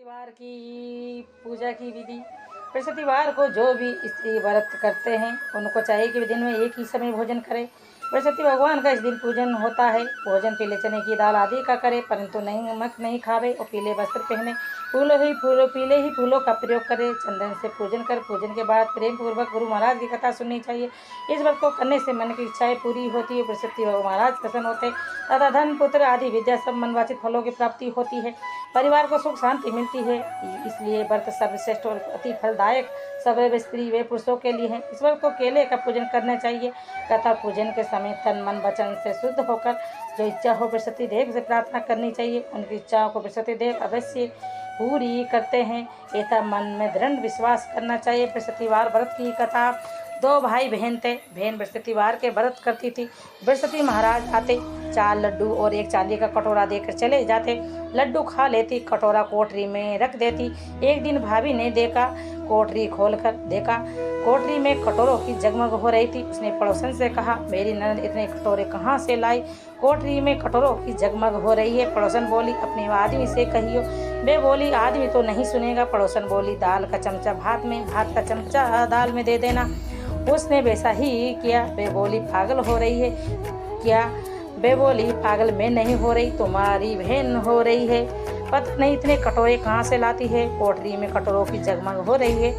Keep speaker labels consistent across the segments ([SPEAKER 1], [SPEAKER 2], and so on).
[SPEAKER 1] बृहस्पतिवार की पूजा की विधि। बृहस्पतिवार को जो भी स्त्री व्रत करते हैं उनको चाहिए कि दिन में एक ही समय भोजन करें। बृहस्पति भगवान का इस दिन पूजन होता है। भोजन पीले चने की दाल आदि का करे, परंतु नमक नहीं खावे और पीले वस्त्र पहने, पीले ही फूलों का प्रयोग करे, चंदन से पूजन कर पूजन के बाद प्रेम पूर्वक गुरु महाराज की कथा सुननी चाहिए। इस व्रत को करने से मन की इच्छाएं पूरी होती है, बृहस्पति महाराज प्रसन्न होते तथा धन पुत्र आदि विद्या सब मनवांछित फलों की प्राप्ति होती है, परिवार को सुख शांति मिलती है। इसलिए व्रत सर्वश्रेष्ठ और अति फलदायक सब स्त्री व पुरुषों के लिए है। इस व्रत को केले का पूजन करना चाहिए तथा पूजन के समय तन मन वचन से शुद्ध होकर जो इच्छा हो बृहस्पति देव से प्रार्थना करनी चाहिए। उनकी इच्छाओं को बृहस्पति देव अवश्य पूरी करते हैं, ऐसा मन में दृढ़ विश्वास करना चाहिए। बृहस्पतिवार व्रत की कथा। दो भाई बहन थे। बहन बृहस्पतिवार के व्रत करती थी। बृहस्पति महाराज आते, 4 लड्डू और एक चांदी का कटोरा देकर चले जाते। लड्डू खा लेती, कटोरा कोठरी में रख देती। एक दिन भाभी ने देखा, कोठरी खोलकर देखा, कोठरी में कटोरों की जगमग हो रही थी। उसने पड़ोसन से कहा, मेरी ननद इतने कटोरे कहाँ से लाई? कोठरी में कटोरों की जगमग हो रही है। पड़ोसन बोली, अपने आदमी से कहियो। वे बोली, आदमी तो नहीं सुनेगा। पड़ोसन बोली, दाल का चमचा भात में, भात का चमचा दाल में दे देना। उसने वैसा ही किया। वे बोली, पागल हो रही है क्या? वे बोली, पागल मैं नहीं हो रही, तुम्हारी बहन हो रही है। पता नहीं इतने कटोरे कहाँ से लाती है। कोठरी में कटोरों की जगमग हो रही है,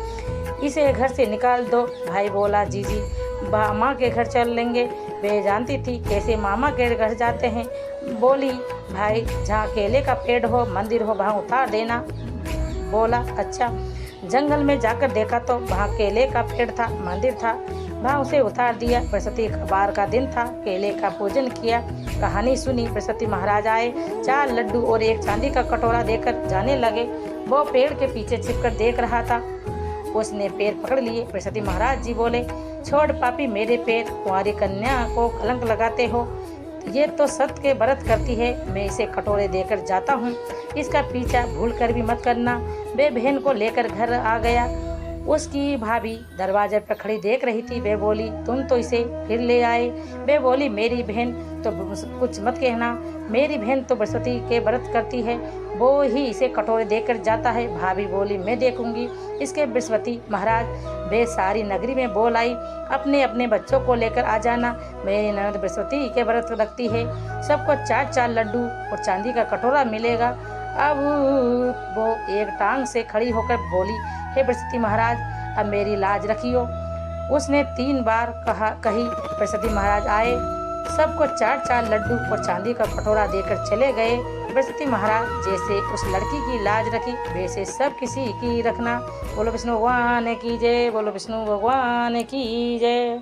[SPEAKER 1] इसे घर से निकाल दो। भाई बोला, जीजी मामा के घर चल लेंगे। वे जानती थी कैसे मामा के घर जाते हैं। बोली, भाई जहाँ केले का पेड़ हो, मंदिर हो, वहाँ उतार देना। बोला, अच्छा। जंगल में जाकर देखा तो वहाँ केले का पेड़ था, मंदिर था, वहाँ उसे उतार दिया। बृहस्पति बार का दिन था, केले का पूजन किया। कहानी सुनी। बृहस्पति महाराज आए, 4 लड्डू और एक चांदी का कटोरा देकर जाने लगे। वो पेड़ के पीछे छिपकर देख रहा था। उसने पैर पकड़ लिए। बृहस्पति महाराज जी बोले, छोड़ पापी मेरे पैर, कुंवारी कन्या को कलंक लगाते हो। ये तो सत्य के व्रत करती है, मैं इसे कटोरे देकर जाता हूँ, इसका पीछा भूल कर भी मत करना। वे बहन को लेकर घर आ गया। उसकी भाभी दरवाजे पर खड़ी देख रही थी। वे बोली, तुम तो इसे फिर ले आए। वे बोली, मेरी बहन तो कुछ मत कहना, मेरी बहन तो बृहस्पति के व्रत करती है, वो ही इसे कटोरे देकर जाता है। भाभी बोली, मैं देखूंगी इसके। बृहस्पति महाराज वे सारी नगरी में बोल आई, अपने अपने बच्चों को लेकर आ जाना, मेरी ननद बृहस्पति के व्रत रखती है, सबको 4-4 लड्डू और चांदी का कटोरा मिलेगा। अब वो एक टांग से खड़ी होकर बोली, हे बृहस्पति महाराज, अब मेरी लाज रखियो। उसने 3 बार कही। बृहस्पति महाराज आए, सबको 4-4 लड्डू और चांदी का कटोरा देकर चले गए। बृहस्पति महाराज जैसे उस लड़की की लाज रखी, वैसे सब किसी की रखना। बोलो विष्णु भगवान की जय, बोलो विष्णु भगवान की जय।